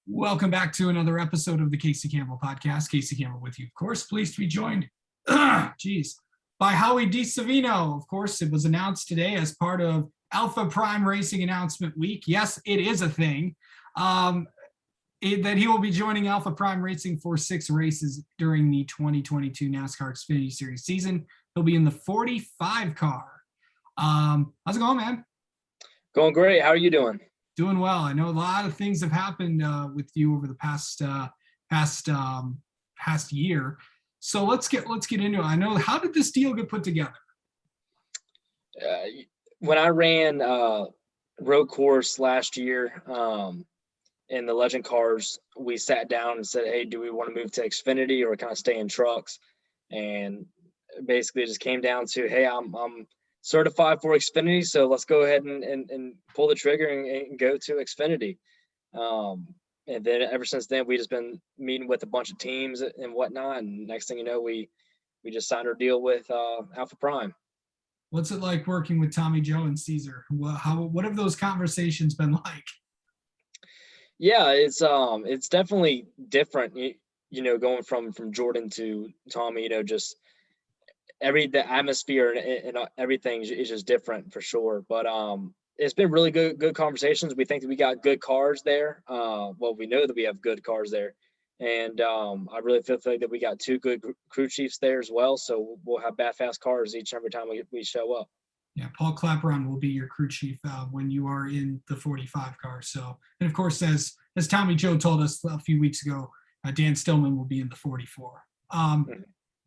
Welcome back to another episode of the Casey Campbell podcast. Casey Campbell with you, of course. Pleased to be joined, by Howie Disavino. Of course, it was announced today as part of Alpha Prime Racing Announcement Week. Yes, it is a thing. That he will be joining Alpha Prime Racing for 6 races during the 2022 NASCAR Xfinity Series season. He'll be in the 45 car. How's it going, man? Going great. How are you doing? Doing well. I know a lot of things have happened with you over the past year. So let's get into it. I know, how did this deal get put together? When I ran road course last year in the Legend cars, we sat down and said, "Hey, do we want to move to Xfinity or kind of stay in trucks?" And basically, it just came down to, "Hey, I'm certified for Xfinity, so let's go ahead and pull the trigger and go to Xfinity." And then ever since then, we just been meeting with a bunch of teams and whatnot. And next thing you know, we just signed our deal with Alpha Prime. What's it like working with Tommy Joe and Caesar? What have those conversations been like? Yeah, it's definitely different. Going from Jordan to Tommy. Just the atmosphere and everything is just different for sure. But it's been really good conversations. We think that we got good cars there. Well, we know that we have good cars there, and I really feel like that we got 2 good crew chiefs there as well. So we'll have fast cars each and every time we show up. Yeah, Paul Clapperon will be your crew chief when you are in the 45 car. So, and of course, as Tommy Joe told us a few weeks ago, Dan Stillman will be in the 44.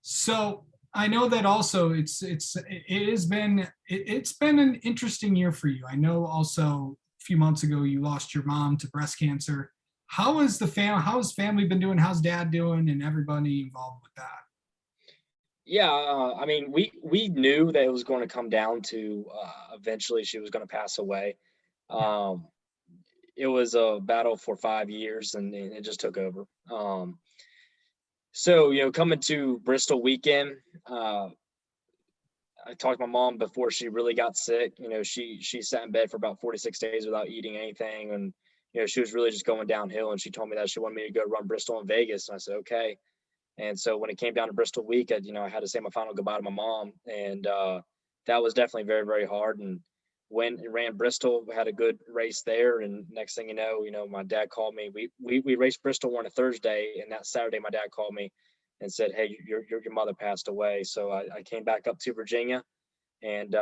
So I know that also it's been an interesting year for you. I know also a few months ago you lost your mom to breast cancer. How has family been doing? How's Dad doing, and everybody involved with that? Yeah, I mean, we knew that it was going to come down to eventually she was going to pass away. It was a battle for 5 years, and it just took over. So, coming to Bristol weekend, I talked to my mom before she really got sick. She sat in bed for about 46 days without eating anything. And, she was really just going downhill. And she told me that she wanted me to go run Bristol and Vegas. And I said, okay. And so when it came down to Bristol week, I had to say my final goodbye to my mom. And that was definitely very, very hard. And went and ran Bristol, had a good race there. And next thing you know, my dad called me. We raced Bristol on a Thursday, and that Saturday my dad called me and said, "Hey, your mother passed away." So I came back up to Virginia and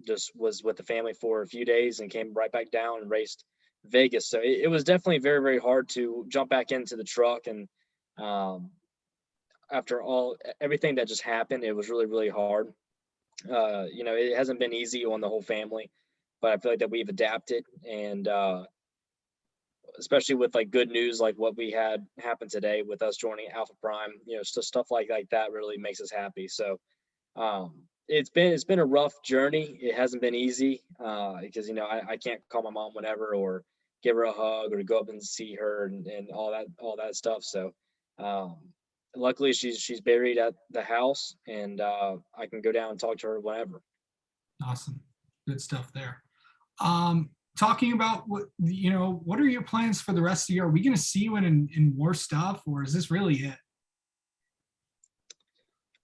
just was with the family for a few days and came right back down and raced Vegas. So it was definitely very, very hard to jump back into the truck. And after everything that just happened, it was really, really hard. It hasn't been easy on the whole family, but I feel like that we've adapted, and especially with like good news like what we had happen today with us joining Alpha Prime, stuff like that really makes us happy. So it's been a rough journey. It hasn't been easy because I can't call my mom whenever or give her a hug or go up and see her and all that stuff. So luckily she's buried at the house, and I can go down and talk to her whenever. Awesome. Good stuff there. Talking about what are your plans for the rest of the year? Are we going to see you in more stuff, or is this really it?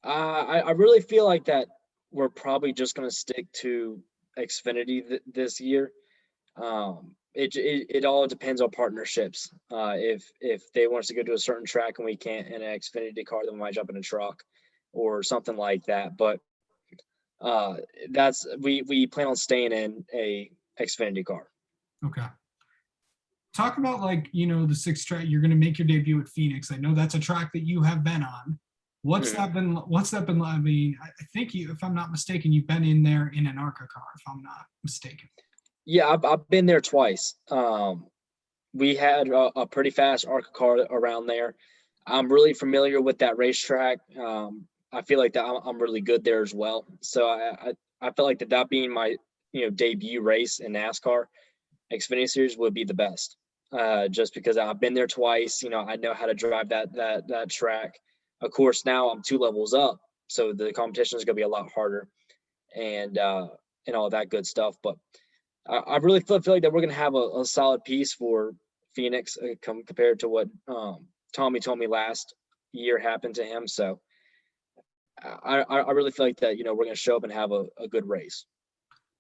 I really feel like that we're probably just going to stick to Xfinity this year. It all depends on partnerships. If they want us to go to a certain track and we can't in an Xfinity car, then we might jump in a truck or something like that. But we plan on staying in a Xfinity car. Okay. Talk about the 6th track. You're going to make your debut at Phoenix. I know that's a track that you have been on. What's that been? I mean, I think if I'm not mistaken, you've been in there in an ARCA car, if I'm not mistaken. Yeah, I've been there twice. We had a pretty fast ARCA car around there. I'm really familiar with that racetrack. I feel like that I'm really good there as well. So I felt like that being my debut race in NASCAR, Xfinity Series would be the best. Just because I've been there twice. I know how to drive that track. Of course, now I'm 2 levels up, so the competition is going to be a lot harder, and all that good stuff. But I really feel like that we're going to have a solid piece for Phoenix compared to what Tommy told me last year happened to him. So I really feel like that, we're going to show up and have a good race.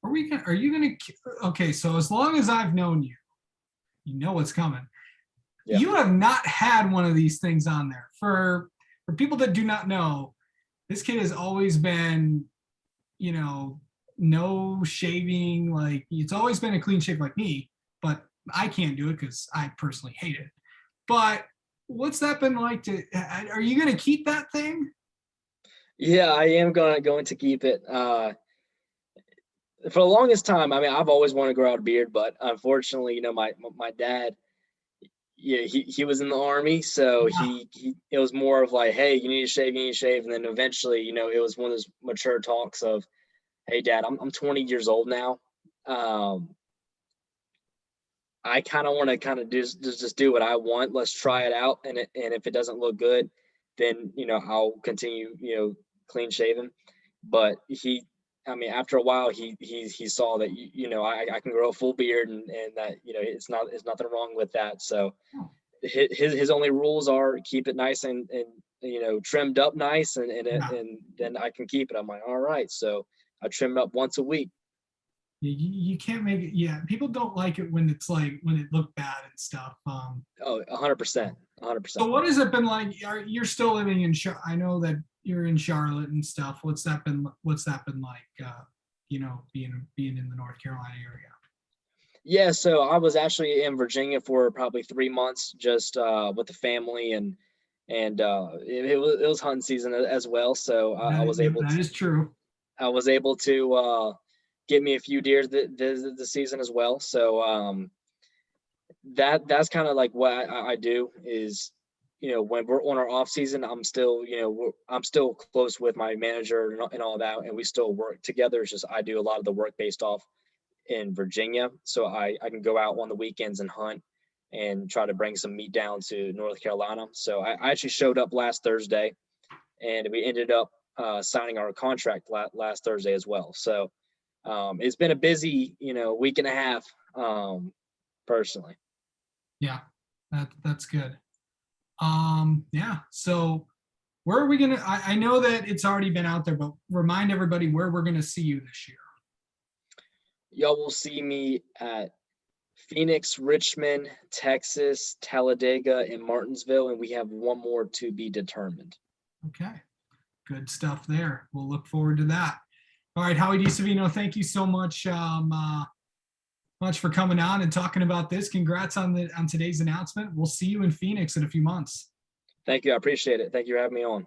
Are you going to, okay, so as long as I've known you, you know what's coming. Yeah. You have not had one of these things on there. For people that do not know, this kid has always been, no shaving. Like, it's always been a clean shave like me, but I can't do it because I personally hate it. But what's that been like are you going to keep that thing? Yeah, I am going to keep it. For the longest time, I mean, I've always wanted to grow out a beard, but unfortunately, my dad, yeah, he was in the Army, so Yeah. it was more of like, hey, you need to shave, and then eventually, it was one of those mature talks of, hey, Dad, I'm 20 years old now. I kind of want to kind of just do what I want. Let's try it out, and if it doesn't look good, then I'll continue clean shaven. But after a while, he saw that I can grow a full beard, and that it's nothing wrong with that. So his only rules are keep it nice and trimmed up nice, and Yeah. then I can keep it. I'm like, all right, so I trim it up once a week. You can't make it. Yeah, people don't like it when it's like when it looked bad and stuff. Oh, 100%, So 100%. what has it been like? You're still living in I know that you're in Charlotte and stuff. What's that been like? Being in the North Carolina area. Yeah, so I was actually in Virginia for probably 3 months, just with the family, and it was hunting season as well. So I was able That is true. to get me a few deer the season as well. So that's kind of like what I do is, when we're on our off season, I'm still close with my manager and all that, and we still work together. It's just I do a lot of the work based off in Virginia, so I can go out on the weekends and hunt and try to bring some meat down to North Carolina. So I actually showed up last Thursday, and we ended up signing our contract last Thursday as well. So it's been a busy week and a half, personally. Yeah, that's good. Yeah. So where are we gonna? I know that it's already been out there, but remind everybody where we're gonna see you this year. Y'all will see me at Phoenix, Richmond, Texas, Talladega, and Martinsville, and we have one more to be determined. Okay, good stuff there. We'll look forward to that. All right, Howie Disavino, thank you so much, much for coming on and talking about this. Congrats on today's announcement. We'll see you in Phoenix in a few months. Thank you. I appreciate it. Thank you for having me on.